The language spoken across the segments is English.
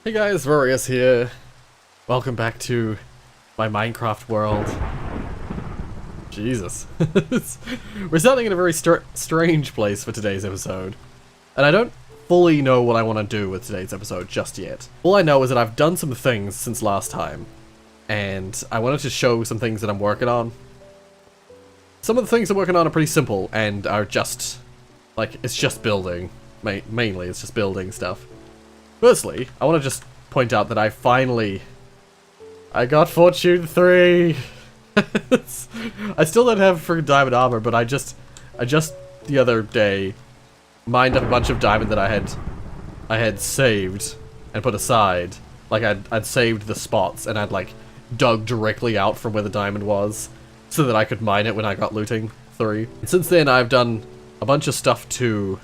Hey guys, Rorius here. Welcome back to my Minecraft world. Jesus. We're starting in a very strange place for today's episode. And I don't fully know what I want to do with today's episode just yet. All I know is that I've done some things since last time. And I wanted to show some things that I'm working on. Some of the things I'm working on are pretty simple and are just, like, it's just building. Mainly, it's just building stuff. Firstly, I want to just point out that I got Fortune 3! I still don't have freaking diamond armor, but I just the other day mined up a bunch of diamond that I had saved and put aside. Like I'd saved the spots and I'd like dug directly out from where the diamond was so that I could mine it when I got looting 3. And since then I've done a bunch of stuff to...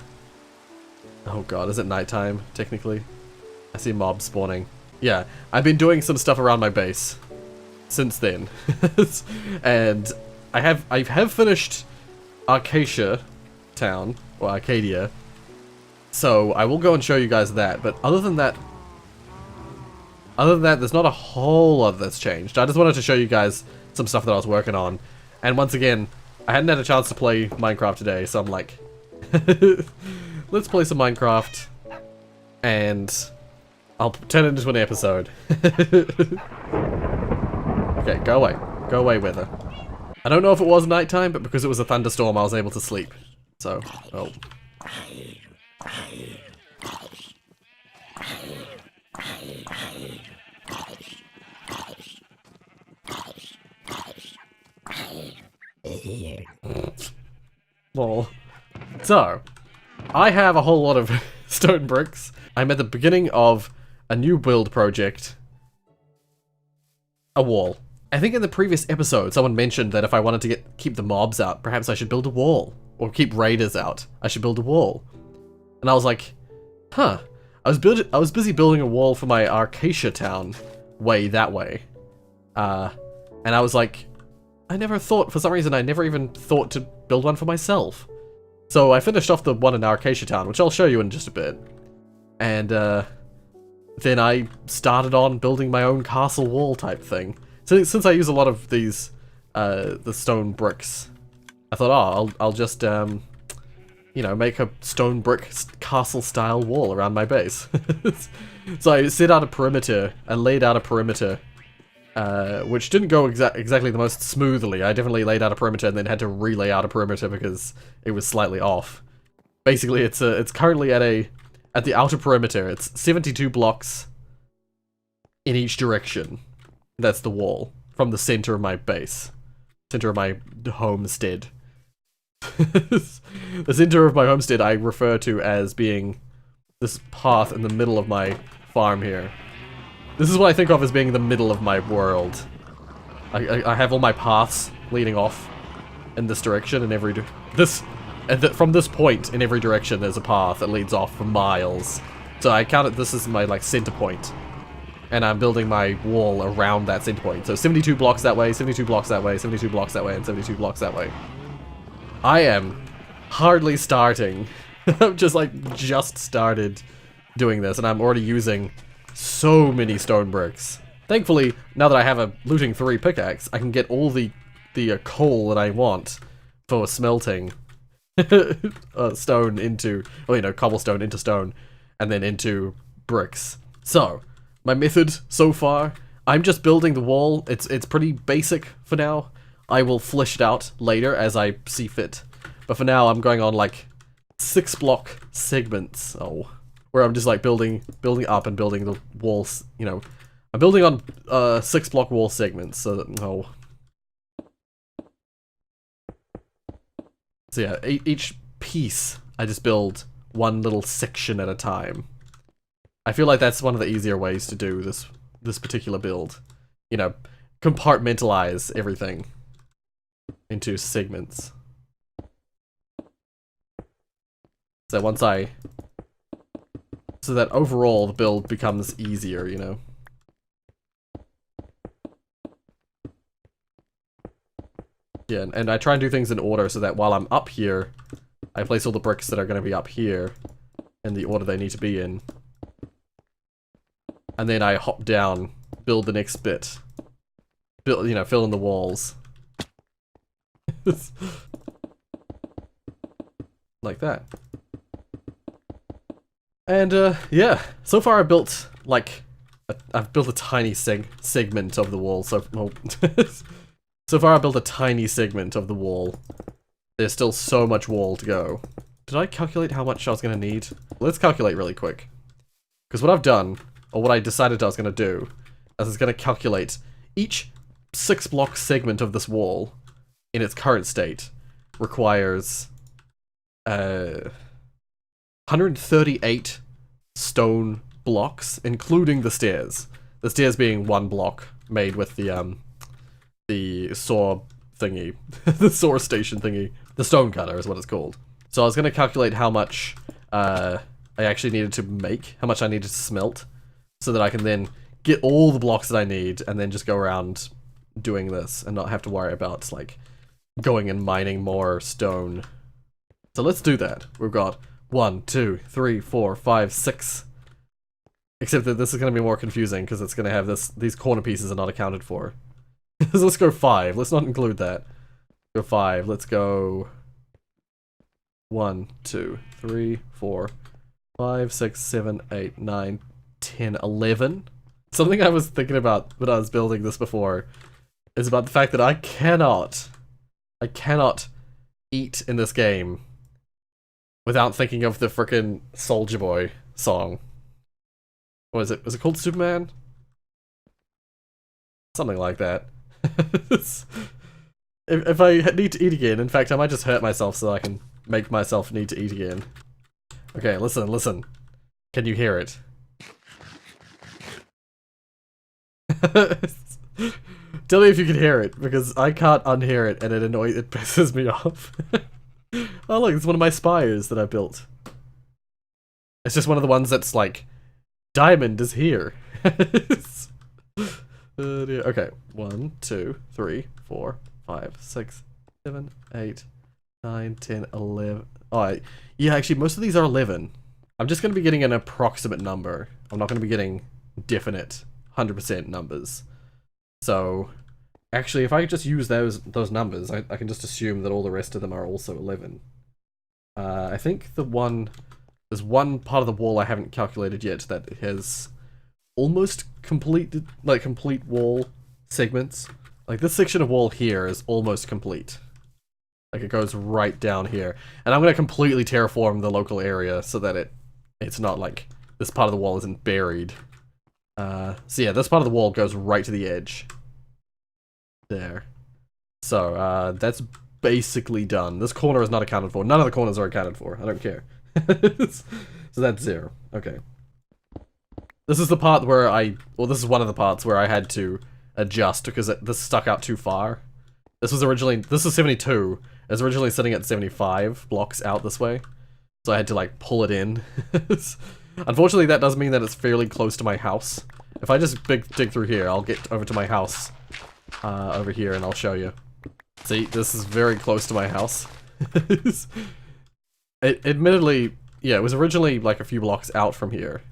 Oh god, is it nighttime, technically? I see mobs spawning. Yeah, I've been doing some stuff around my base since then. And I have finished Arcadia town, or Arcadia. So I will go and show you guys that, but other than that, there's not a whole lot that's changed. I just wanted to show you guys some stuff that I was working on. And once again, I hadn't had a chance to play Minecraft today, so I'm like, let's play some Minecraft, and I'll turn it into an episode. Okay, go away. Go away, weather. I don't know if it was nighttime, but because it was a thunderstorm, I was able to sleep. So, oh. Lol. So, I have a whole lot of stone bricks. I'm at the beginning of a new build project. A wall. I think in the previous episode, someone mentioned that if I wanted to keep the mobs out, perhaps I should build a wall. Or keep raiders out. I should build a wall. And I was like, huh. I was busy building a wall for my Arcadia town way that way. And I was like, for some reason, I never even thought to build one for myself. So I finished off the one in Arcadia town, which I'll show you in just a bit. And then I started on building my own castle wall type thing. So since I use a lot of these, the stone bricks, I thought, oh, I'll just, you know, make a stone brick castle style wall around my base. So I set out a perimeter, I laid out a perimeter, which didn't go exactly the most smoothly. I definitely laid out a perimeter and then had to relay out a perimeter because it was slightly off. Basically, it's currently at the outer perimeter. It's 72 blocks in each direction. That's the wall from the center of my base, center of my homestead. The center of my homestead I refer to as being this path in the middle of my farm here. This is what I think of as being the middle of my world. I have all my paths leading off in this direction, and from this point in every direction there's a path that leads off for miles. So I counted this as my like center point, and I'm building my wall around that center point. So 72 blocks that way, 72 blocks that way, 72 blocks that way, and 72 blocks that way. I am hardly starting. I've just started doing this, and I'm already using so many stone bricks. Thankfully, now that I have a looting 3 pickaxe, I can get all the coal that I want for smelting stone into, well, you know, cobblestone into stone, and then into bricks. So, my method so far, I'm just building the wall. It's pretty basic for now. I will flesh it out later as I see fit. But for now, I'm going on like 6 block segments. Oh, where I'm just like building up and building the walls. You know, I'm building on 6 block wall segments. So that So yeah, each piece I just build one little section at a time. I feel like that's one of the easier ways to do this particular build. You know, compartmentalize everything into segments. So so that overall the build becomes easier, you know. Yeah, and I try and do things in order so that while I'm up here, I place all the bricks that are going to be up here in the order they need to be in. and then I hop down, build the next bit. Build, you know, fill in the walls. Like that. And, yeah. So far I've built, like, I've built a tiny segment of the wall, so, well, so far I've built a tiny segment of the wall. There's still so much wall to go. Did I calculate how much I was gonna need? Let's calculate really quick. Because what I've done, or what I decided I was gonna do, is it's gonna calculate each 6-block segment of this wall, in its current state, requires 138 stone blocks, including the stairs. The stairs being 1 block made with the saw thingy, the saw station thingy. The stone cutter is what it's called. So I was gonna calculate how much I actually needed to make, how much I needed to smelt, so that I can then get all the blocks that I need, and then just go around doing this, and not have to worry about, like, going and mining more stone. So let's do that. We've got 1, 2, 3, 4, 5, 6. Except that this is going to be more confusing because it's going to have these corner pieces are not accounted for. So let's go 5. Let's not include that. Go 5. Let's go 1, 2, 3, 4, 5, 6, 7, 8, 9, 10, 11. Something I was thinking about when I was building this before is about the fact that I cannot eat in this game without thinking of the frickin' Soulja Boy song. What is it? Was it called Superman? Something like that. if I need to eat again, in fact, I might just hurt myself so I can make myself need to eat again. Okay, listen, listen. Can you hear it? Tell me if you can hear it, because I can't unhear it, and it pisses me off. Oh look, it's one of my spires that I built. It's just one of the ones that's like, diamond is here. Okay, 1, 2, 3, 4, 5, 6, 7, 8, 9, 10, 11. Oh, yeah, actually, most of these are 11. I'm just going to be getting an approximate number. I'm not going to be getting definite 100% numbers. So, actually, if I just use those numbers, I can just assume that all the rest of them are also 11. I think there's one part of the wall I haven't calculated yet that has almost complete wall segments. Like this section of wall here is almost complete. Like it goes right down here. And I'm gonna completely terraform the local area so that it's not like this part of the wall isn't buried. So yeah, this part of the wall goes right to the edge. There. So, that's basically done. This corner is not accounted for. None of the corners are accounted for. I don't care. So that's 0. Okay. This is the part where this is one of the parts where I had to adjust because this stuck out too far. This is 72. It was originally sitting at 75 blocks out this way. So I had to like pull it in. Unfortunately, that does mean that it's fairly close to my house. If I just dig through here, I'll get over to my house over here and I'll show you. See, this is very close to my house. Admittedly, yeah, it was originally like a few blocks out from here.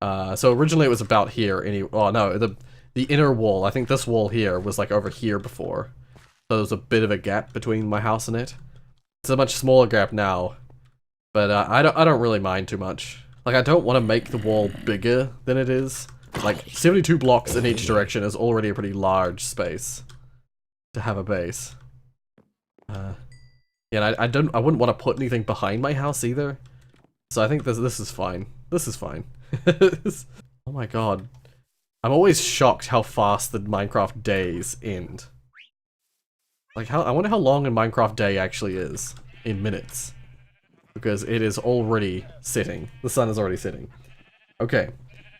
So originally it was about here. Oh no, the inner wall. I think this wall here was like over here before. So there's a bit of a gap between my house and it. It's a much smaller gap now, but I don't really mind too much. Like I don't want to make the wall bigger than it is. Like 72 blocks in each direction is already a pretty large space to have a base. Yeah, and I wouldn't want to put anything behind my house either. So I think this is fine. This is fine. Oh my god. I'm always shocked how fast the Minecraft days end. Like I wonder how long a Minecraft day actually is in minutes. Because it is already setting. The sun is already setting. Okay.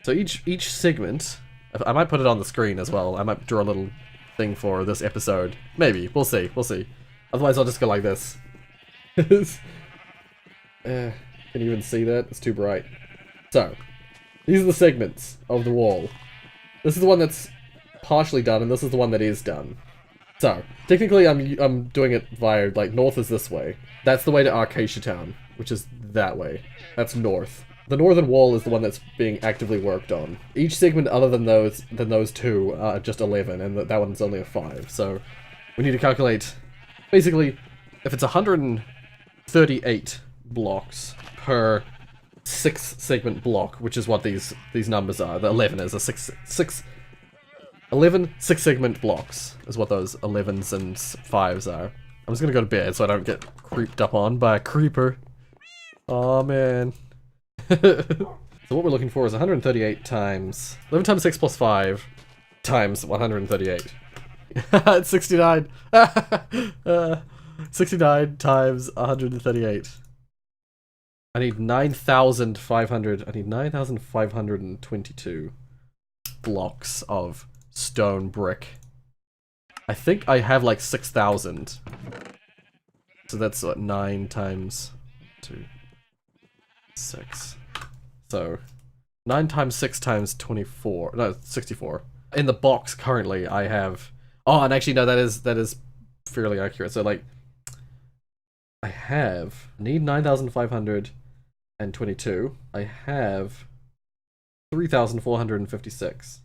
So each segment, I might put it on the screen as well. I might draw a little thing for this episode. Maybe. We'll see. We'll see. Otherwise I'll just go like this. Can you even see that? It's too bright. So, these are the segments of the wall. This is the one that's partially done, and this is the one that is done. So, technically I'm doing it via, like, north is this way. That's the way to Arcacia Town, which is that way. That's north. The northern wall is the one that's being actively worked on. Each segment other than those two are just 11, and that one's only a 5. So we need to calculate, basically, if it's 138 blocks per 6 segment block, which is what these numbers are. The 11 is a 11 6 segment blocks is what those 11s and 5s are. I'm just gonna go to bed so I don't get creeped up on by a creeper. Oh man. So what we're looking for is 138 times 11 times 6 plus 5 times 138. It's 69. 69 times 138. I need 9,500. I need 9,522 blocks of stone brick. I think I have like 6,000. So that's what, 9 times 2. 6. So 9 times 6 times 24. No, 64. In the box currently I have, oh, and actually no, that is fairly accurate. So like I need 9,522. I have 3,456.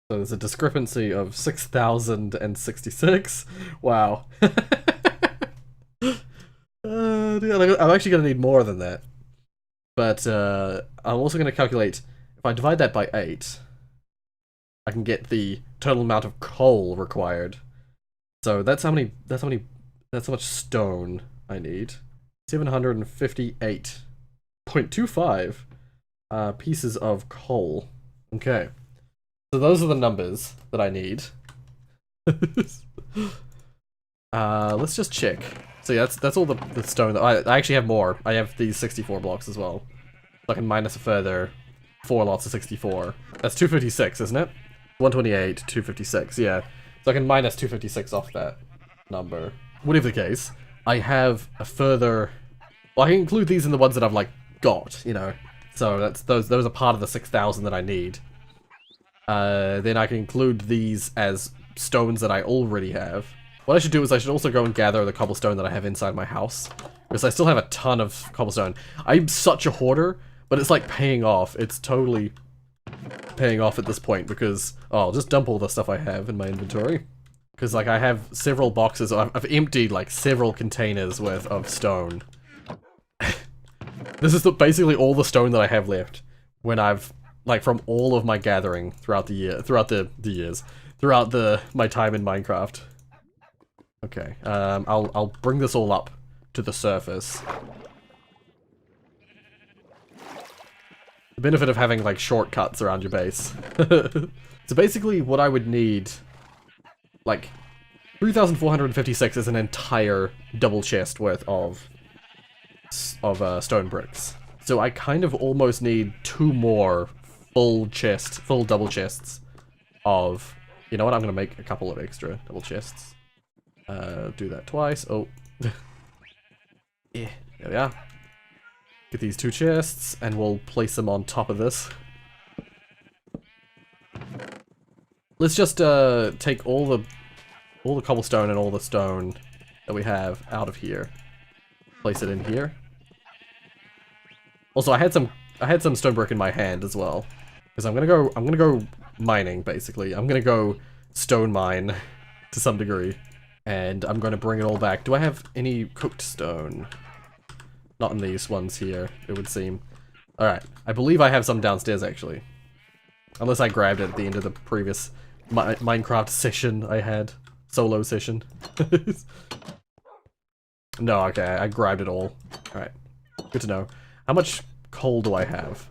So there's a discrepancy of 6,066. Wow. I'm actually going to need more than that. But I'm also going to calculate, if I divide that by 8, I can get the total amount of coal required. So that's how much stone I need. 758.25 pieces of coal. Okay. So those are the numbers that I need. Let's just check. So yeah, that's all the stone that I actually have more. I have these 64 blocks as well. So I can minus a further 4 lots of 64. That's 256, isn't it? 128, 256, yeah. So I can minus 256 off that number. Whatever the case, I have a further, well, I can include these in the ones that I've like got, you know. So that's those are part of the 6,000 that I need. Then I can include these as stones that I already have. What I should do is I should also go and gather the cobblestone that I have inside my house, because I still have a ton of cobblestone. I'm such a hoarder, but it's like paying off. It's totally paying off at this point, because, oh, I'll just dump all the stuff I have in my inventory. Because like I have several boxes, I've emptied like several containers worth of stone. This is basically all the stone that I have left when I've, like, from all of my gathering throughout the year, throughout my time in Minecraft. Okay, I'll bring this all up to the surface. The benefit of having like shortcuts around your base. So basically what I would need, like 3,456 is an entire double chest worth of stone bricks. So I kind of almost need 2 more full double chests of, you know what, I'm gonna make a couple of extra double chests. Do that twice. Oh. Yeah, there we are. Get these 2 chests, and we'll place them on top of this. Let's just take all the cobblestone and all the stone that we have out of here. Place it in here. Also, I had some stone brick in my hand as well, because I'm gonna go mining basically. I'm gonna go stone mine to some degree, and I'm gonna bring it all back. Do I have any cooked stone? Not in these ones here, it would seem. Alright, I believe I have some downstairs actually. Unless I grabbed it at the end of the previous Minecraft session I had. Solo session. No, okay, I grabbed it all. Alright, good to know. How much coal do I have?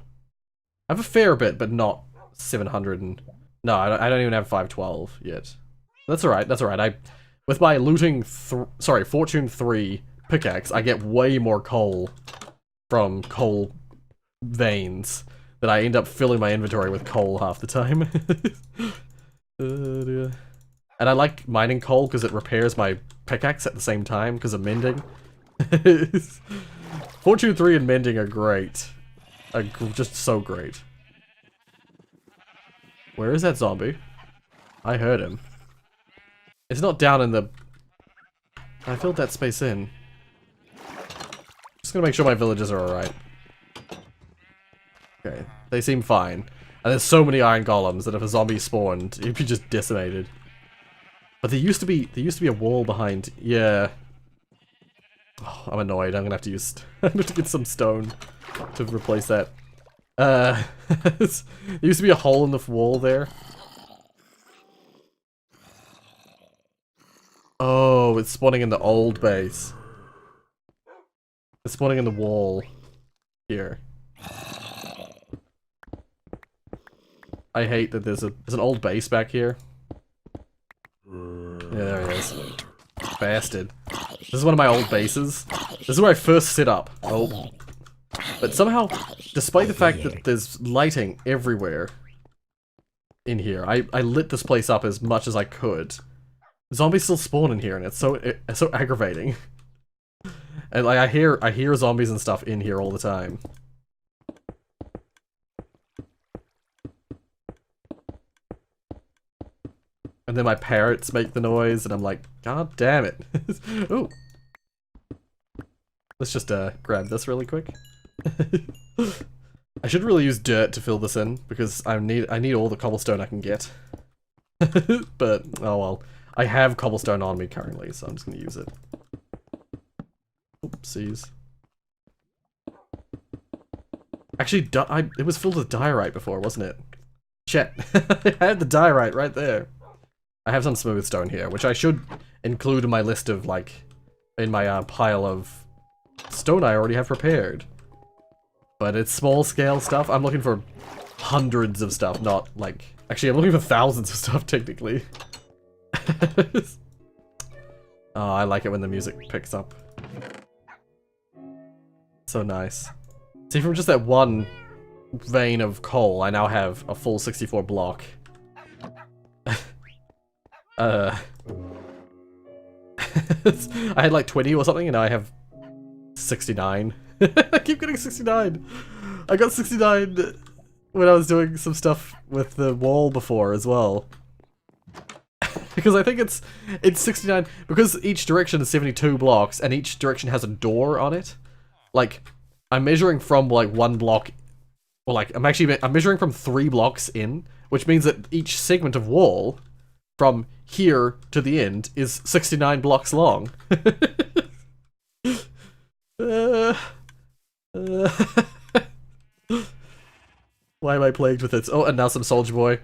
I have a fair bit, but not 700 and... No, I don't even have 512 yet. That's alright, that's alright. With my Fortune 3 pickaxe, I get way more coal from coal veins that I end up filling my inventory with coal half the time. Oh dear. And I like mining coal because it repairs my pickaxe at the same time because of mending. Fortune 3 and mending are great. Just so great. Where is that zombie? I heard him. It's not down in the... I filled that space in. Just gonna make sure my villagers are alright. They seem fine. And there's so many iron golems that if a zombie spawned, it'd be just decimated. But there used to be a wall behind. Yeah. Oh, I'm annoyed. I'm gonna have to use. I'm gonna have to get some stone to replace that. There used to be a hole in the wall there. Oh, it's spawning in the old base. It's spawning in the wall here. I hate that there's an old base back here. Yeah, there he is. Bastard. This is one of my old bases. This is where I first set up. Oh. But somehow, despite the fact that there's lighting everywhere in here, I lit this place up as much as I could. Zombies still spawn in here, and it's so aggravating. And like I hear zombies and stuff in here all the time. And then my parrots make the noise, and I'm like, God damn it. Ooh. Let's just grab this really quick. I should really use dirt to fill this in, because I need all the cobblestone I can get. But, oh well. I have cobblestone on me currently, so I'm just gonna use it. Oopsies. Actually, it was filled with diorite before, wasn't it? Shit. I had the diorite right there. I have some smooth stone here, which I should include in my list of, like, in my pile of stone I already have prepared. But it's small scale stuff. I'm looking for hundreds of stuff, not like... Actually, I'm looking for thousands of stuff, technically. Oh, I like it when the music picks up. So nice. See, from just that one vein of coal, I now have a full 64 block. I had like 20 or something, and now I have 69. I keep getting 69. I got 69 when I was doing some stuff with the wall before as well. Because I think it's 69, because each direction is 72 blocks, and each direction has a door on it. Like, I'm measuring from like one block, or like, I'm measuring from 3 blocks in, which means that each segment of wall from here to the end is 69 blocks long. Why am I plagued with it? Oh, and now some Soldier Boy.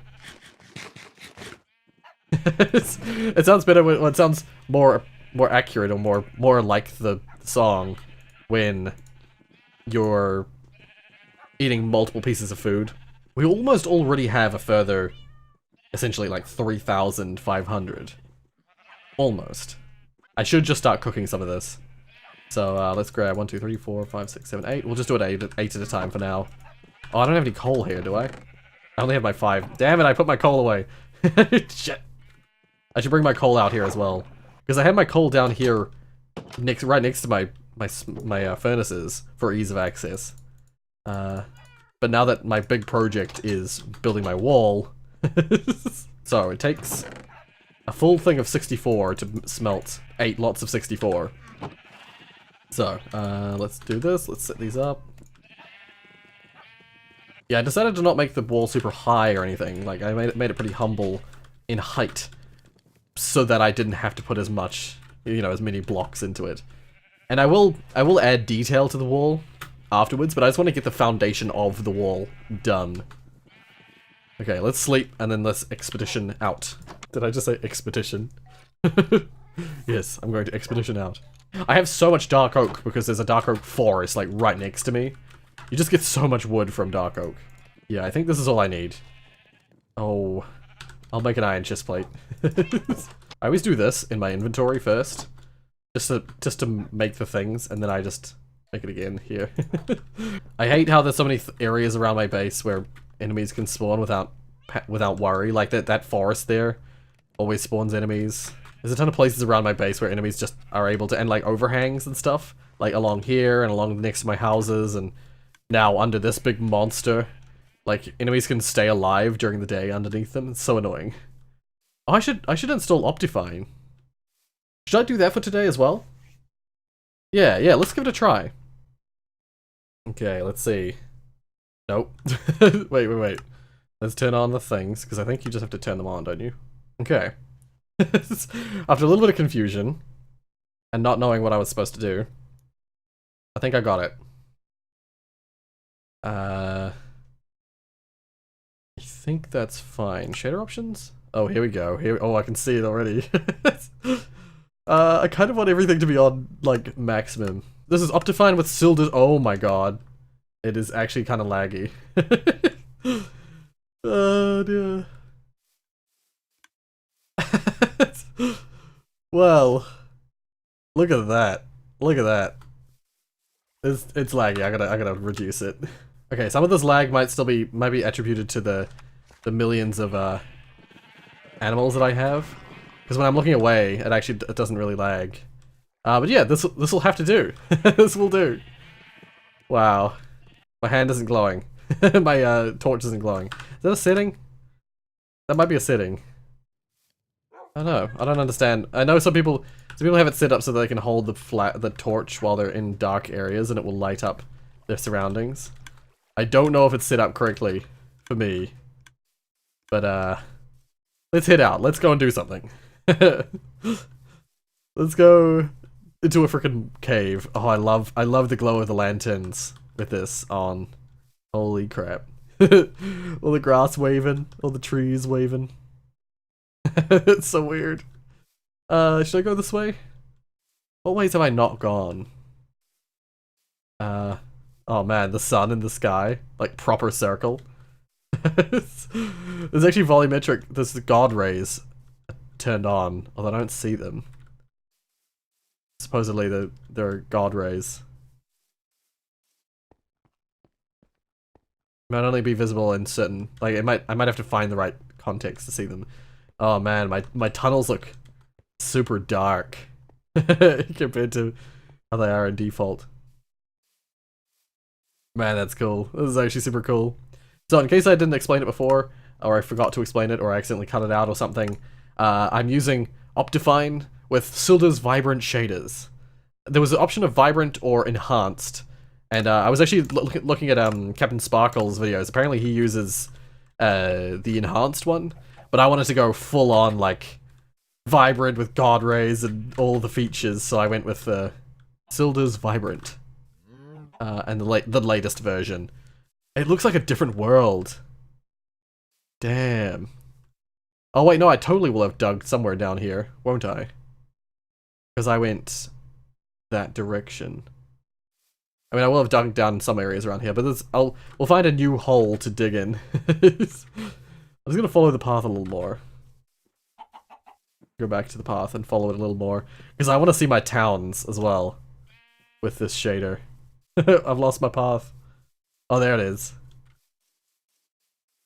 It sounds better when it sounds more accurate, or more like the song when you're eating multiple pieces of food. We almost already have a further, essentially like 3,500. Almost. I should just start cooking some of this. So let's grab 1, 2, 3, 4, 5, 6, 7, 8. We'll just do it eight at a time for now. Oh, I don't have any coal here, do I? I only have my 5. Damn it, I put my coal away. Shit. I should bring my coal out here as well, because I had my coal down here, right next to my furnaces for ease of access. But now that my big project is building my wall, so it takes a full thing of 64 to smelt 8 lots of 64. So let's do this. Let's set these up. Yeah, I decided to not make the wall super high or anything. Like, I made it pretty humble in height, so that I didn't have to put as much, you know, as many blocks into it. And I will add detail to the wall afterwards, but I just want to get the foundation of the wall done. Okay, let's sleep, and then let's expedition out. Did I just say expedition? Yes, I'm going to expedition out. I have so much dark oak because there's a dark oak forest, like, right next to me. You just get so much wood from dark oak. Yeah, I think this is all I need. Oh, I'll make an iron chest plate. I always do this in my inventory first, just to make the things, and then I just make it again here. I hate how there's so many areas around my base where enemies can spawn without worry. Like that forest there always spawns enemies. There's a ton of places around my base where enemies just are able to, and like overhangs and stuff, like along here and along next to my houses, and now under this big monster. Like, enemies can stay alive during the day underneath them. It's so annoying. Oh, I should install Optifine. Should I do that for today as well? Yeah, let's give it a try. Okay, let's see. Nope. Wait. Let's turn on the things, because I think you just have to turn them on, don't you? Okay. After a little bit of confusion, and not knowing what I was supposed to do, I think I got it. I think that's fine. Shader options? Oh, here we go. Oh, I can see it already. I kind of want everything to be on, like, maximum. This is Optifine with Sildurs. Oh my god. It is actually kind of laggy. Oh dear. Well, look at that. Look at that. It's laggy. I gotta reduce it. Okay, some of this lag might be attributed to the millions of animals that I have. Because when I'm looking away, it doesn't really lag. But yeah, this will have to do. This will do. Wow. My hand isn't glowing. My torch isn't glowing. Is that a setting? That might be a setting. I don't know. I don't understand. I know some people have it set up so they can hold the torch while they're in dark areas and it will light up their surroundings. I don't know if it's set up correctly for me. But let's head out. Let's go and do something. Let's go into a freaking cave. Oh, I love the glow of the lanterns with this on. Holy crap. All the grass waving, all the trees waving. It's so weird. Should I go this way? What ways have I not gone? Oh man, the sun in the sky. Like, proper circle. There's actually volumetric, there's the god rays turned on, although I don't see them. Supposedly they're god rays. Might only be visible in certain, like, I might have to find the right context to see them. Oh man, my tunnels look super dark compared to how they are in default. Man, that's cool. This is actually super cool. So in case I didn't explain it before, or I forgot to explain it, or I accidentally cut it out or something, I'm using Optifine with Sildurs Vibrant shaders. There was an option of Vibrant or Enhanced, and I was actually looking at Captain Sparkle's videos. Apparently he uses the Enhanced one, but I wanted to go full on, like, Vibrant with God Rays and all the features, so I went with Sildurs Vibrant. And the latest version. It looks like a different world. Damn. Oh wait, no, I totally will have dug somewhere down here, won't I? Because I went that direction. I mean, I will have dug down some areas around here, but we'll find a new hole to dig in. I'm just gonna follow the path a little more. Go back to the path and follow it a little more. Because I want to see my towns as well. With this shader. I've lost my path. Oh, there it is.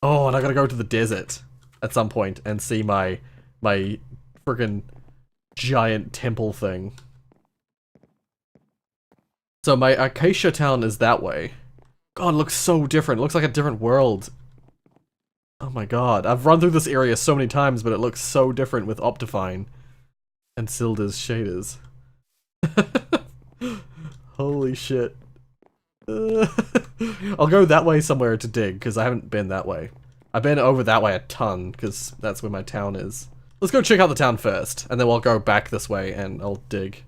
Oh, and I gotta go to the desert at some point and see my freaking giant temple thing. So my Acacia town is that way. God, it looks so different. It looks like a different world. Oh my god. I've run through this area so many times, but it looks so different with Optifine and Sildurs shaders. Holy shit. I'll go that way somewhere to dig, because I haven't been that way. I've been over that way a ton, because that's where my town is. Let's go check out the town first, and then we'll go back this way and I'll dig.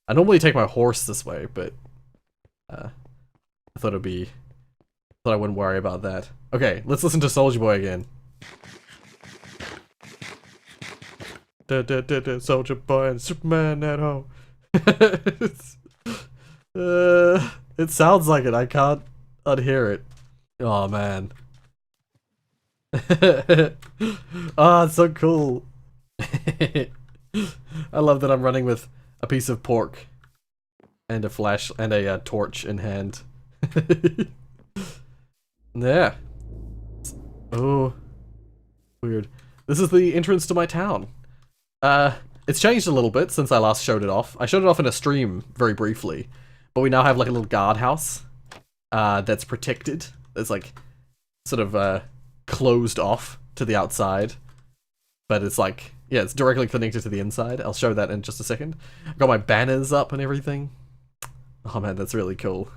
I normally take my horse this way, but I thought I wouldn't worry about that. Okay, let's listen to Soldier Boy again. Soldier Boy and Superman at home. It sounds like it. I can't unhear it. Oh man. Oh, it's so cool. I love that I'm running with a piece of pork and a flash and a torch in hand. Yeah. Oh, weird. This is the entrance to my town. It's changed a little bit since I last showed it off. I showed it off in a stream very briefly, but we now have like a little guardhouse that's protected. It's like sort of closed off to the outside, but it's like, yeah, it's directly connected to the inside. I'll show that in just a second. I've got my banners up and everything. Oh man, that's really cool.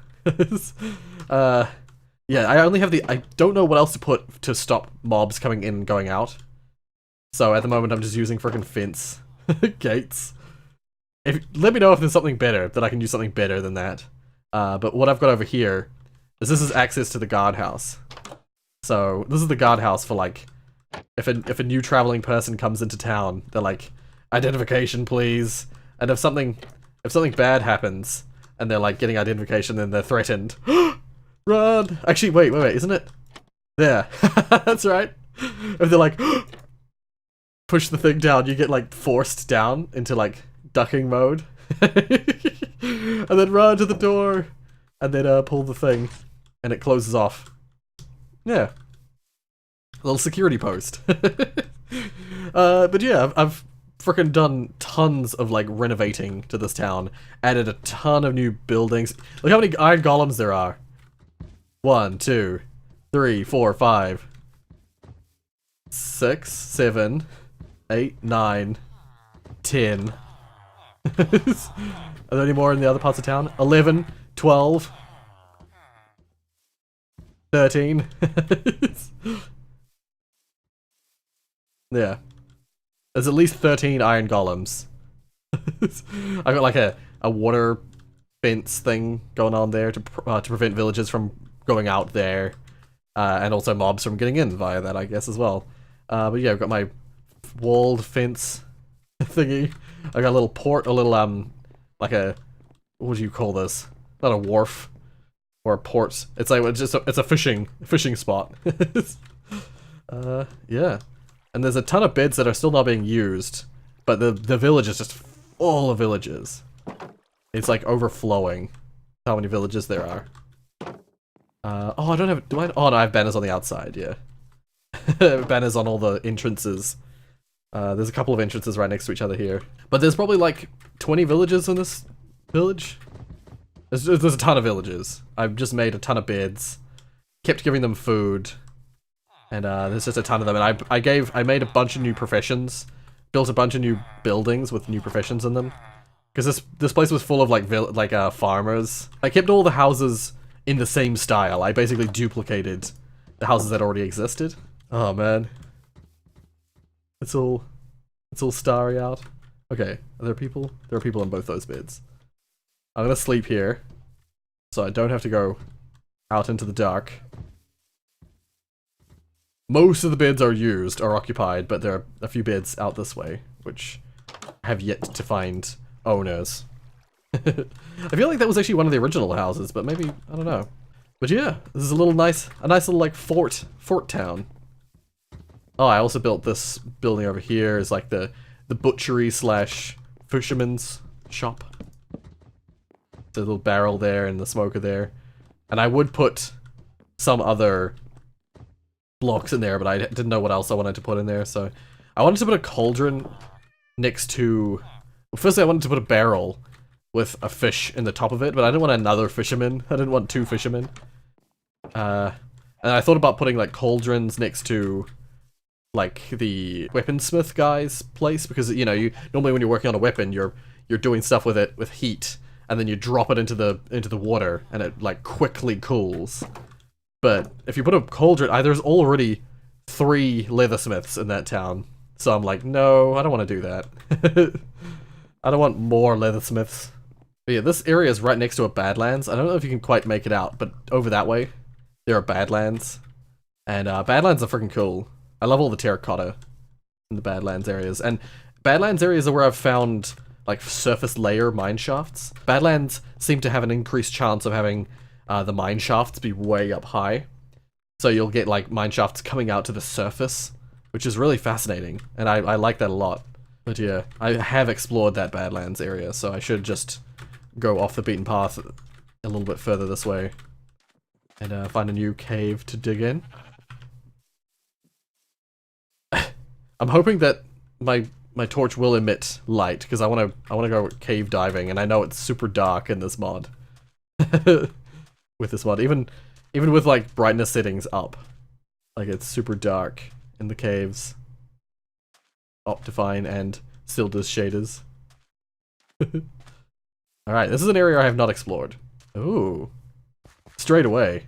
Yeah, I only have the... I don't know what else to put to stop mobs coming in and going out. So at the moment I'm just using freaking fence gates. Let me know if there's something better, that I can use something better than that. But what I've got over here is this is access to the guardhouse. So this is the guardhouse for like, if a new traveling person comes into town, they're like, identification please. And if something bad happens and they're like getting identification, then they're threatened. Run! Actually, wait, isn't it? There. That's right. If they're like, push the thing down, you get like forced down into like ducking mode. And then run to the door. And then pull the thing. And it closes off. Yeah. A little security post. But yeah, I've freaking done tons of like renovating to this town. Added a ton of new buildings. Look how many iron golems there are. 1, 2, 3, 4, 5, 6, 7, 8, 9, 10. Are there any more in the other parts of town? 11, 12, 13. Yeah. There's at least 13 iron golems. I got like a water fence thing going on there to prevent villagers from going out there, and also mobs from getting in via that, I guess, as well. But yeah, I've got my walled fence thingy. I got a little port, a little like a, what do you call this? Not a wharf or a port. It's like it's a fishing spot. Yeah. And there's a ton of beds that are still not being used, but the village is just full of villages. It's like overflowing how many villages there are. Oh, I don't have, do I? Oh no, I have banners on the outside, yeah. Banners on all the entrances. There's a couple of entrances right next to each other here. But there's probably like 20 villages in this village. There's a ton of villages. I've just made a ton of beds. Kept giving them food. And there's just a ton of them. And I made a bunch of new professions. Built a bunch of new buildings with new professions in them. Because this place was full of like farmers. I kept all the houses in the same style. I basically duplicated the houses that already existed. Oh man. It's all starry out. Okay, are there people? There are people in both those beds. I'm gonna sleep here, so I don't have to go out into the dark. Most of the beds are used, or occupied, but there are a few beds out this way, which have yet to find owners. I feel like that was actually one of the original houses, but maybe, I don't know. But yeah, this is a nice little like fort town. Oh, I also built this building over here as like the butchery slash fisherman's shop. The little barrel there and the smoker there. And I would put some other blocks in there, but I didn't know what else I wanted to put in there, so I wanted to put a cauldron next to... Well, firstly I wanted to put a barrel with a fish in the top of it, but I didn't want another fisherman. I didn't want 2 fishermen. And I thought about putting like cauldrons next to like the weaponsmith guy's place, because you know, normally when you're working on a weapon, you're doing stuff with it with heat, and then you drop it into the water, and it like quickly cools. But if you put a cauldron, there's already 3 leathersmiths in that town, so I'm like, no, I don't want to do that. I don't want more leathersmiths. But yeah, this area is right next to a Badlands. I don't know if you can quite make it out, but over that way, there are Badlands. And Badlands are freaking cool. I love all the terracotta in the Badlands areas. And Badlands areas are where I've found like surface layer mine shafts. Badlands seem to have an increased chance of having the mine shafts be way up high. So you'll get like mine shafts coming out to the surface, which is really fascinating. And I like that a lot. But yeah, I have explored that Badlands area, so I should just go off the beaten path a little bit further this way. And find a new cave to dig in. I'm hoping that my torch will emit light, because I wanna go cave diving, and I know it's super dark in this mod. With this mod, even with like brightness settings up, like it's super dark in the caves. Optifine and Sildurs shaders. Alright, this is an area I have not explored. Ooh. Straight away.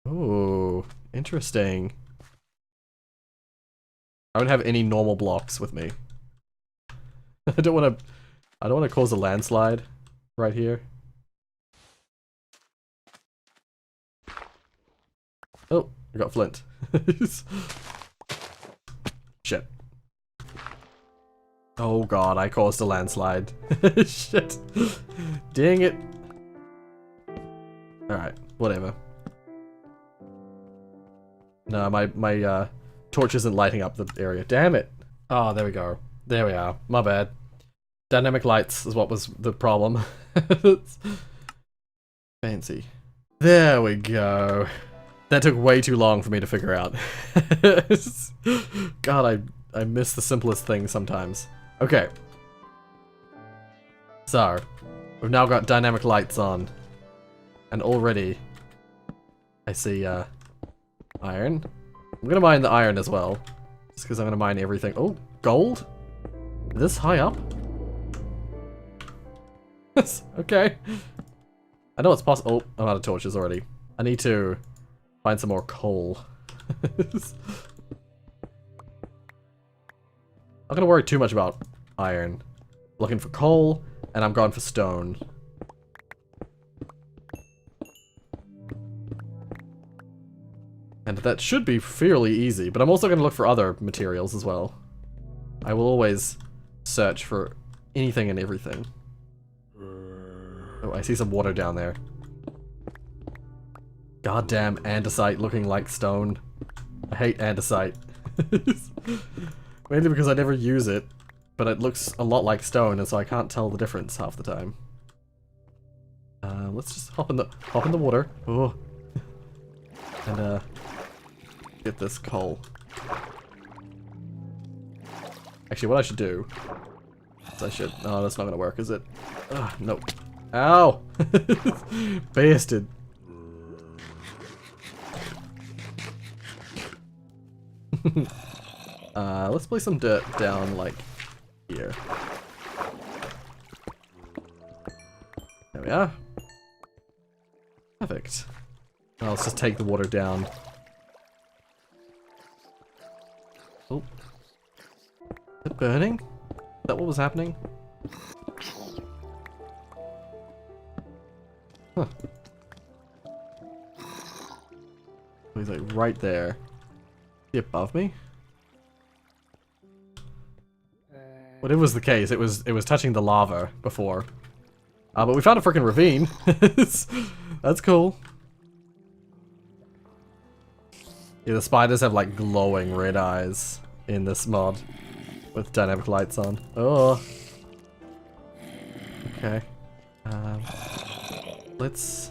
Ooh, interesting. I don't have any normal blocks with me. I don't want to cause a landslide right here. Oh, I got flint. Shit. Oh god, I caused a landslide. Shit. Dang it. Alright, whatever. No, my torch isn't lighting up the area. Damn it. Oh, there we go. There we are. My bad. Dynamic lights is what was the problem. Fancy. There we go. That took way too long for me to figure out. God, I miss the simplest things sometimes. Okay. So, we've now got dynamic lights on. And already, I see, iron. I'm gonna mine the iron as well. Just because I'm gonna mine everything. Oh, gold? This high up? Okay. I know it's possible. Oh, I'm out of torches already. I need to find some more coal. Not gonna worry too much about iron. Looking for coal, and I'm going for stone. And that should be fairly easy, but I'm also gonna look for other materials as well. I will always search for anything and everything. Oh, I see some water down there. Goddamn andesite looking like stone. I hate andesite. Mainly because I never use it, but it looks a lot like stone, and so I can't tell the difference half the time. Let's just hop in the water. Oh. And get this coal. Actually, what I should do is I should. No, that's not gonna work, is it? Ugh, nope. Ow! Bastard. Let's place some dirt down, like, here. There we are. Perfect. Now let's just take the water down. Oh. Is it burning? Is that what was happening? Huh. He's like right there. Is he above me? Whatever was the case, it was touching the lava before. But we found a freaking ravine. That's cool. Yeah, the spiders have like glowing red eyes in this mod with dynamic lights on. Oh. Okay. Let's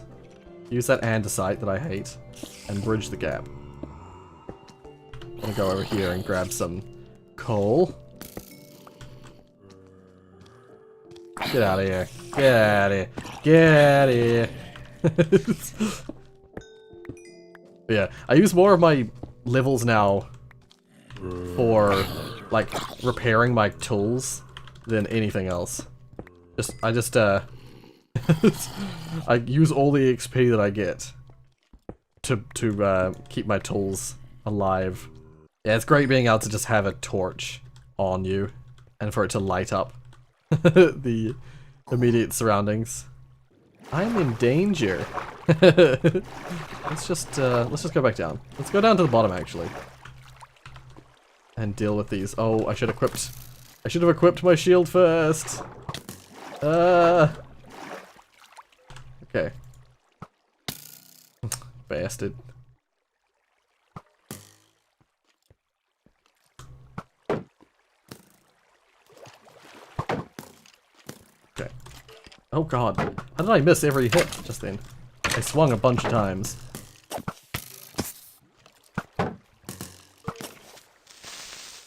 use that andesite that I hate and bridge the gap. I'm gonna go over here and grab some coal. Get out of here. Get out of here. Get out of here. Yeah, I use more of my levels now for, like, repairing my tools than anything else. I use all the XP that I get to keep my tools alive. Yeah, it's great being able to just have a torch on you and for it to light up the immediate surroundings. I'm in danger. Let's just go back down. Let's go down to the bottom actually. And deal with these. Oh, I should have equipped my shield first. Okay. Bastard. Okay. Oh god. How did I miss every hit just then? I swung a bunch of times.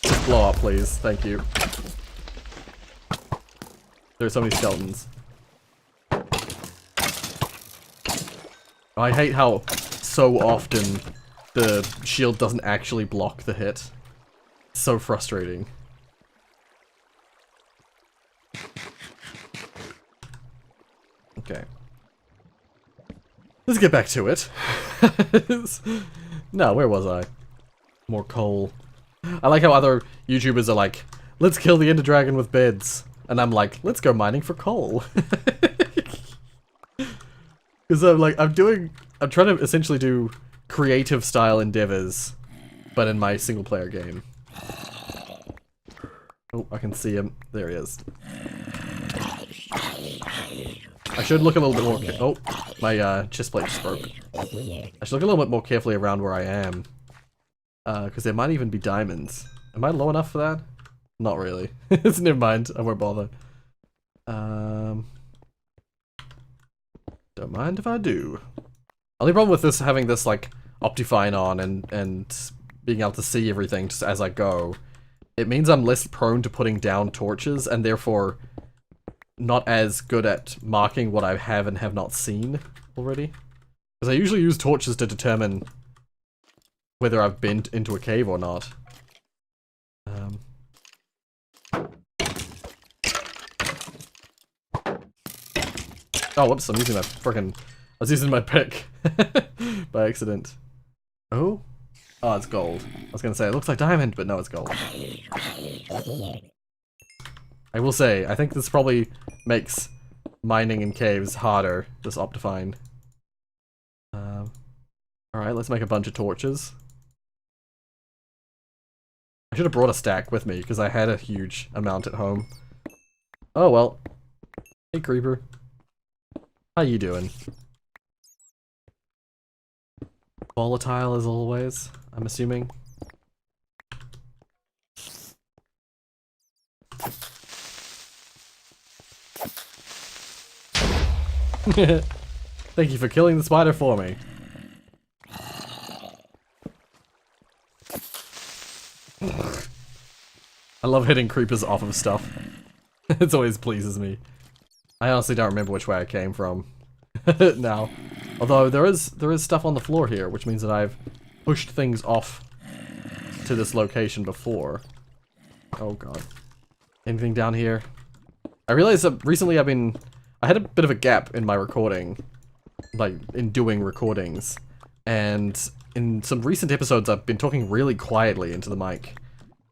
Just blow up, please. Thank you. There are so many skeletons. I hate how so often the shield doesn't actually block the hit. It's so frustrating. Okay. Let's get back to it. No, where was I? More coal. I like how other YouTubers are like, let's kill the Ender Dragon with beds. And I'm like, let's go mining for coal. Because I'm like, I'm trying to essentially do creative style endeavors, but in my single player game. Oh, I can see him. There he is. I should look a little bit more. Oh, my chest plate just broke. I should look a little bit more carefully around where I am, because there might even be diamonds. Am I low enough for that? Not really. Never mind. I won't bother. Don't mind if I do. Only problem with this having this like Optifine on and being able to see everything just as I go, it means I'm less prone to putting down torches and therefore not as good at marking what I have and have not seen already. Because I usually use torches to determine whether I've been into a cave or not. Oh, whoops, I'm using my frickin'... I was using my pick by accident. Oh? Oh, it's gold. I was gonna say, it looks like diamond, but no, it's gold. I will say, I think this probably makes mining in caves harder, this Optifine. Alright, let's make a bunch of torches. I should have brought a stack with me, because I had a huge amount at home. Oh well. Hey, Creeper. How you doing? Volatile as always, I'm assuming. Thank you for killing the spider for me. I love hitting creepers off of stuff. It always pleases me. I honestly don't remember which way I came from now. Although there is stuff on the floor here, which means that I've pushed things off to this location before. Oh god. Anything down here? I realized that recently I had a bit of a gap in my recording, like in doing recordings, and in some recent episodes I've been talking really quietly into the mic,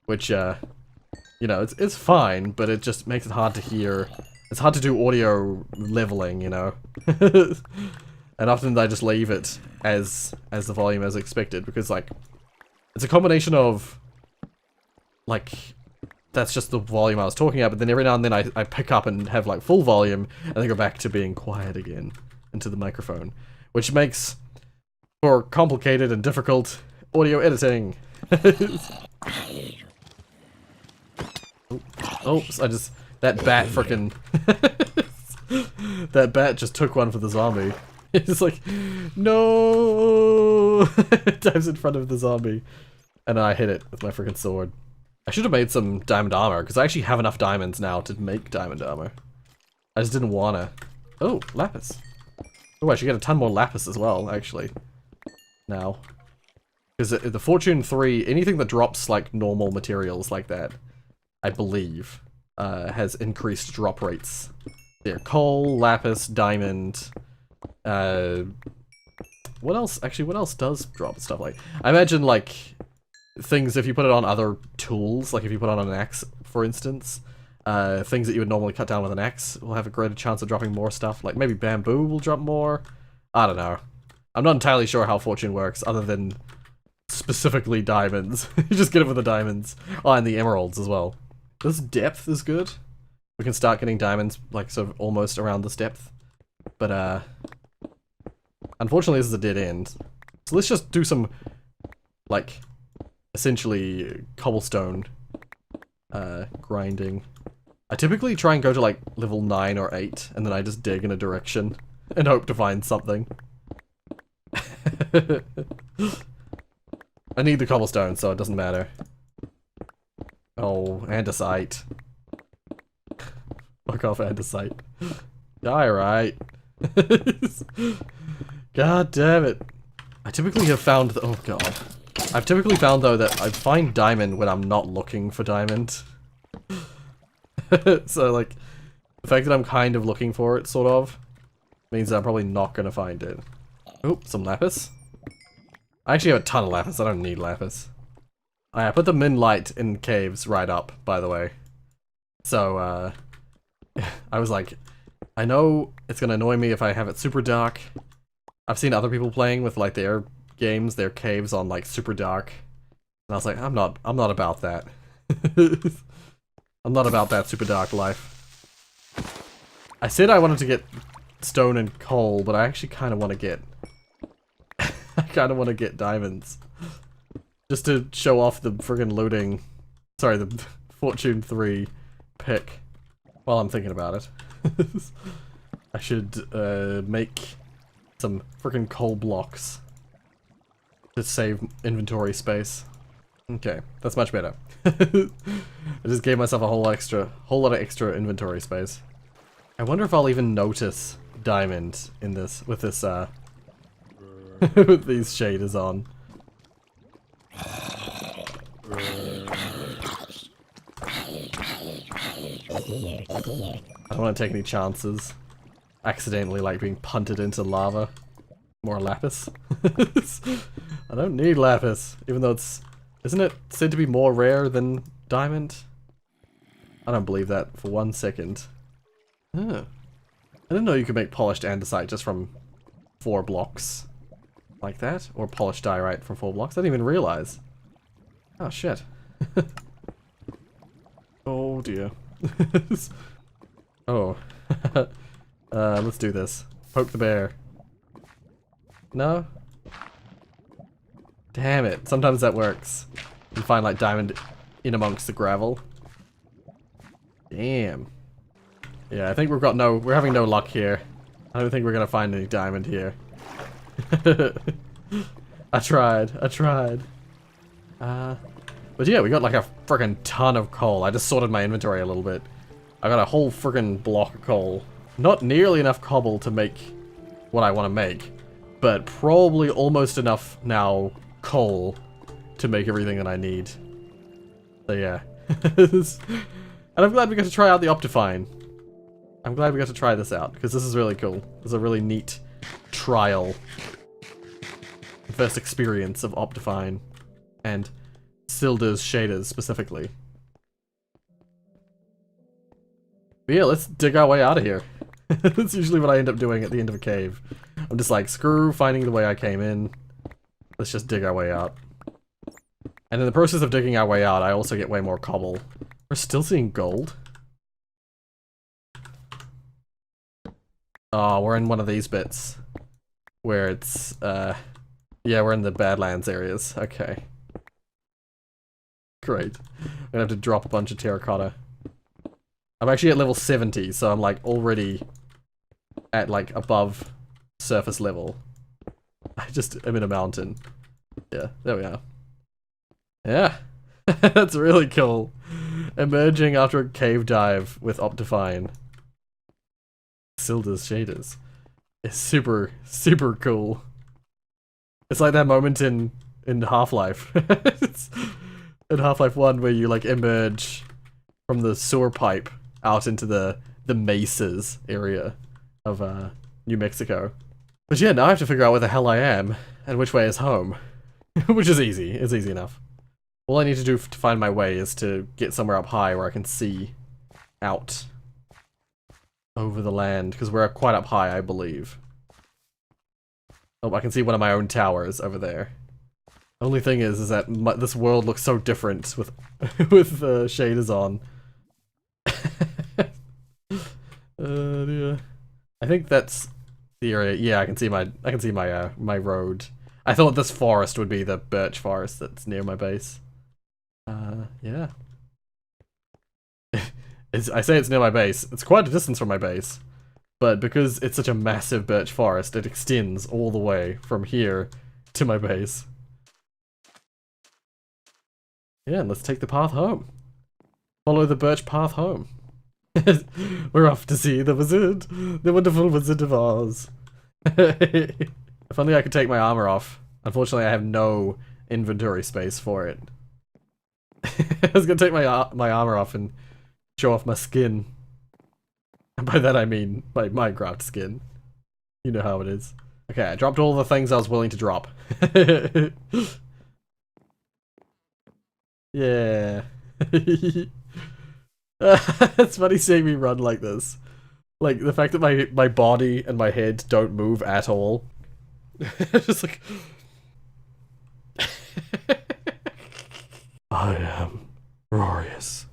which you know, it's fine, but it just makes it hard to hear. It's hard to do audio leveling, you know. And often I just leave it as the volume as expected, because like it's a combination of like that's just the volume I was talking about, but then every now and then I pick up and have like full volume and then go back to being quiet again into the microphone, which makes for complicated and difficult audio editing. Oops, that bat frickin' that bat just took one for the zombie. It's like, no! It dives in front of the zombie. And I hit it with my frickin' sword. I should have made some diamond armor, because I actually have enough diamonds now to make diamond armor. I just didn't wanna. Oh, lapis. Oh, I should get a ton more lapis as well, actually. Now. Because the Fortune 3, anything that drops like normal materials like that, I believe, has increased drop rates. There, coal, lapis, diamond, what else? Actually, what else does drop stuff like? I imagine like things if you put it on other tools, like if you put it on an axe, for instance, things that you would normally cut down with an axe will have a greater chance of dropping more stuff. Like maybe bamboo will drop more. I don't know. I'm not entirely sure how fortune works, other than specifically diamonds. You just get it with the diamonds. Oh, and the emeralds as well. This depth is good. We can start getting diamonds, like, sort of almost around this depth. But, unfortunately this is a dead end. So let's just do some, like, essentially cobblestone, grinding. I typically try and go to, like, level 9 or 8, and then I just dig in a direction and hope to find something. I need the cobblestone, so it doesn't matter. Oh, andesite. Fuck off, andesite. Die, right? God damn it. I typically have found oh god. I've typically found though that I find diamond when I'm not looking for diamond. So like, the fact that I'm kind of looking for it, sort of, means that I'm probably not gonna find it. Oh, some lapis. I actually have a ton of lapis, I don't need lapis. I put the min light in caves right up, by the way. So, I was like, I know it's gonna annoy me if I have it super dark. I've seen other people playing with like their games, their caves on like super dark. And I was like, I'm not about that. I'm not about that super dark life. I said I wanted to get stone and coal, but I actually kind of want to get... I kind of want to get diamonds. Just to show off the friggin' looting... Sorry, the Fortune 3 pick. While I'm thinking about it. I should make some friggin' coal blocks. To save inventory space. Okay, that's much better. I just gave myself a whole lot of extra inventory space. I wonder if I'll even notice diamond in this, with this, with these shaders on. I don't want to take any chances. Accidentally, like, being punted into lava. More lapis. I don't need lapis, even though it's... Isn't it said to be more rare than diamond? I don't believe that for 1 second. Huh. I didn't know you could make polished andesite just from 4 blocks. Like that? Or polished diorite from 4 blocks? I didn't even realize. Oh shit. Oh dear. Oh. Let's do this. Poke the bear. No? Damn it. Sometimes that works. You find like diamond in amongst the gravel. Damn. Yeah, I think we're having no luck here. I don't think we're gonna find any diamond here. I tried. But yeah, we got like a freaking ton of coal. I just sorted my inventory a little bit. I got a whole freaking block of coal. Not nearly enough cobble to make what I want to make, but probably almost enough now coal to make everything that I need. So yeah. And I'm glad we got to try out the Optifine. I'm glad we got to try this out, because this is really cool. This is a really neat trial. First experience of Optifine. And Sildurs shaders, specifically. But yeah, let's dig our way out of here. That's usually what I end up doing at the end of a cave. I'm just like, screw finding the way I came in. Let's just dig our way out. And in the process of digging our way out, I also get way more cobble. We're still seeing gold. Oh, we're in one of these bits. Where it's, yeah, we're in the Badlands areas. Okay. Great. I'm gonna have to drop a bunch of terracotta. I'm actually at level 70, so I'm like already at like above surface level. I just am in a mountain. Yeah, there we are. Yeah. That's really cool. Emerging after a cave dive with Optifine. Sildurs shaders. It's super, super cool. It's like that moment in Half-Life. In Half-Life 1 where you like emerge from the sewer pipe out into the mesas area of New Mexico. But yeah, now I have to figure out where the hell I am and which way is home. Which is easy. It's easy enough. All I need to do to find my way is to get somewhere up high where I can see out over the land, because we're quite up high, I believe. Oh, I can see one of my own towers over there. Only thing is that this world looks so different with with shaders on. Yeah. I think that's the area. Yeah, I can see my road. I thought this forest would be the birch forest that's near my base. Yeah. I say it's near my base. It's quite a distance from my base. But because it's such a massive birch forest, it extends all the way from here to my base. Yeah, and let's take the path home. Follow the birch path home. We're off to see the wizard. The wonderful Wizard of Oz. If only I could take my armor off. Unfortunately, I have no inventory space for it. I was gonna take my armor off and show off my skin. And by that I mean my Minecraft skin. You know how it is. Okay, I dropped all the things I was willing to drop. Yeah. It's funny seeing me run like this. Like, the fact that my body and my head don't move at all. Just like... I am Rorius.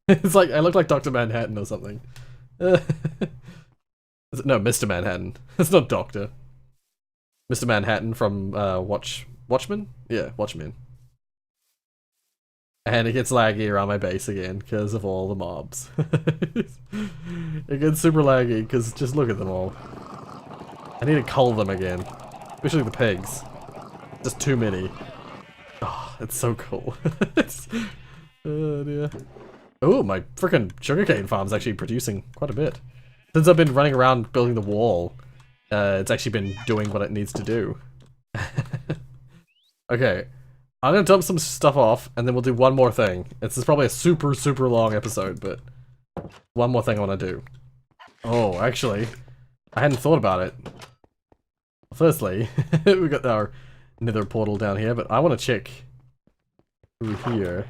It's like, I look like Dr. Manhattan or something. No, Mr. Manhattan. It's not Doctor. Mr. Manhattan from, Watchmen? Yeah, Watchmen. And it gets laggy around my base again because of all the mobs. It gets super laggy because just look at them all. I need to cull them again. Especially the pigs. Just too many. Oh, it's so cool. Oh dear. Oh, my freaking sugarcane farm's actually producing quite a bit. Since I've been running around building the wall, it's actually been doing what it needs to do. Okay. I'm gonna dump some stuff off, and then we'll do one more thing. This is probably a super, super long episode, but one more thing I want to do. Oh, actually, I hadn't thought about it. Firstly, we got our nether portal down here, but I want to check through here.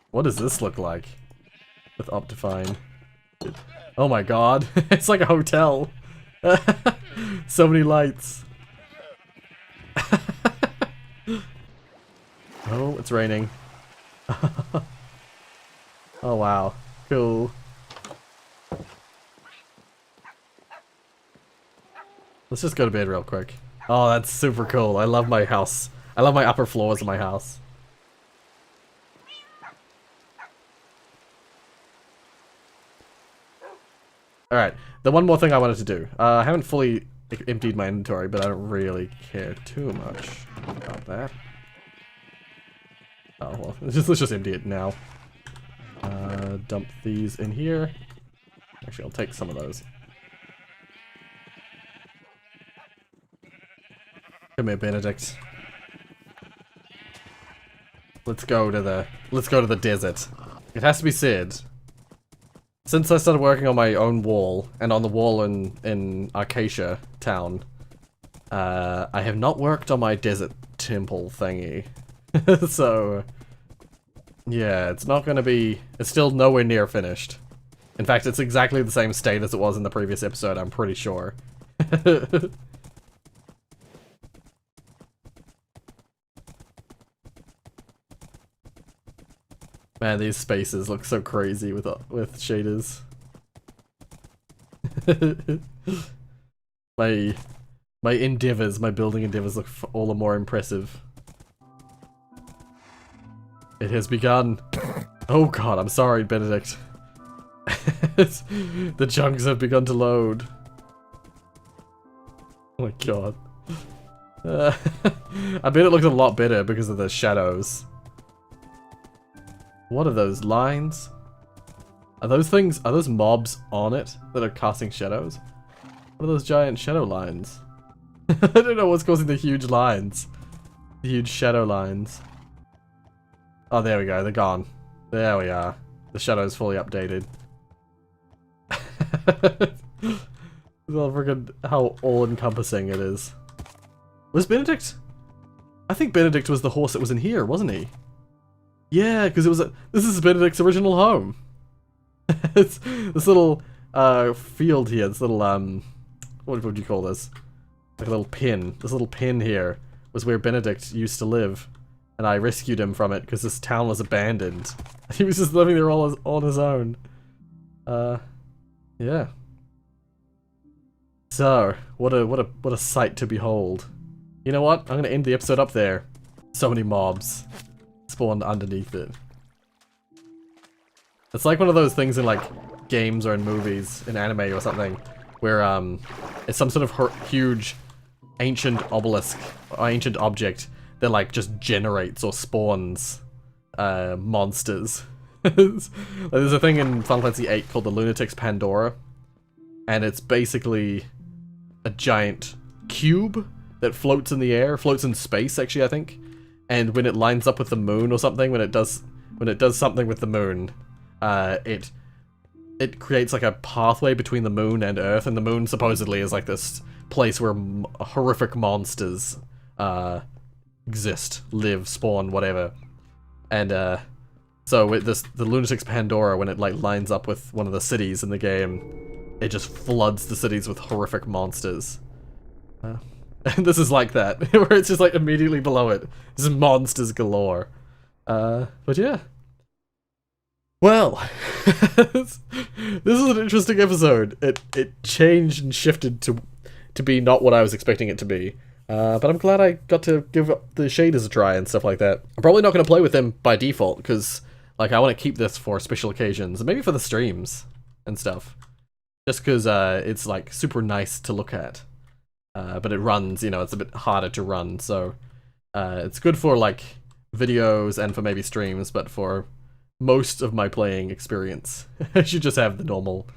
What does this look like with Optifine? Oh my god, it's like a hotel. So many lights. Oh, it's raining. Oh wow, cool. Let's just go to bed real quick. Oh, that's super cool. I love my house. I love my upper floors of my house. Alright, the one more thing I wanted to do. I haven't fully emptied my inventory, but I don't really care too much about that. Oh, well, let's just empty it now. Dump these in here. Actually, I'll take some of those. Come here, Benedict. Let's go to the desert. It has to be said, since I started working on my own wall, and on the wall in Acacia Town, I have not worked on my desert temple thingy. So, yeah, it's not gonna be... It's still nowhere near finished. In fact, it's exactly the same state as it was in the previous episode, I'm pretty sure. Man, these spaces look so crazy with shaders. My endeavors, my building endeavors look all the more impressive. It has begun. Oh god, I'm sorry, Benedict. The chunks have begun to load. Oh my god. I bet it looks a lot better because of the shadows. What are those lines? Are those mobs on it that are casting shadows? What are those giant shadow lines? I don't know what's causing the huge lines. The huge shadow lines. Oh, there we go, they're gone. There we are. The shadow's fully updated. Well, freaking how all-encompassing it is. Was Benedict? I think Benedict was the horse that was in here, wasn't he? Yeah, because it was this is Benedict's original home. It's this little field here, this little what would you call this? Like a little pin. This little pin here was where Benedict used to live, and I rescued him from it because this town was abandoned. He was just living there all on his own. Yeah. So, what a sight to behold. You know what? I'm gonna end the episode up there. So many mobs spawned underneath it. It's like one of those things in like games or in movies, in anime or something, where it's some sort of huge ancient obelisk or ancient object that like just generates or spawns monsters. There's a thing in Final Fantasy VIII called the Lunatic's Pandora, and it's basically a giant cube that floats in the air, floats in space actually I think, and when it lines up with the moon or something, when it does something with the moon, it creates like a pathway between the moon and Earth, and the moon supposedly is like this place where horrific monsters exist, live, spawn, whatever. And so with the Lunatic's Pandora, when it like lines up with one of the cities in the game, it just floods the cities with horrific monsters. And this is like that, where it's just like immediately below it, just monsters galore. But yeah. Well, this is an interesting episode. It changed and shifted to be not what I was expecting it to be. But I'm glad I got to give the shaders a try and stuff like that. I'm probably not going to play with them by default, because like I want to keep this for special occasions, maybe for the streams and stuff. Just because it's like super nice to look at. But it runs, you know, it's a bit harder to run, so it's good for like videos and for maybe streams, but for most of my playing experience, I should just have the normal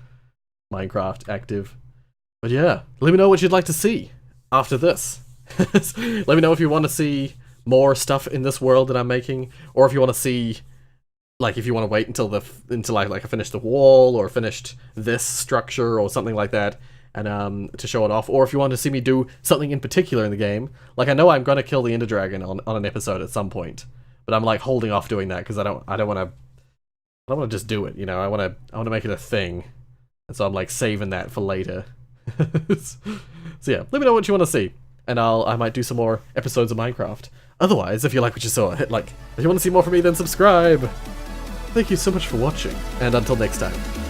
Minecraft active. But yeah, let me know what you'd like to see after this. Let me know if you want to see more stuff in this world that I'm making, or if you want to see, like, if you want to wait until I finish the wall or finished this structure or something like that, and to show it off, or if you want to see me do something in particular in the game. Like, I know I'm gonna kill the Ender Dragon on an episode at some point, but I'm like holding off doing that because I don't want to just do it, you know. I want to make it a thing, and so I'm like saving that for later. So yeah, let me know what you want to see, and I might do some more episodes of Minecraft. Otherwise, if you like what you saw, hit like. If you want to see more from me, then subscribe. Thank you so much for watching, and until next time.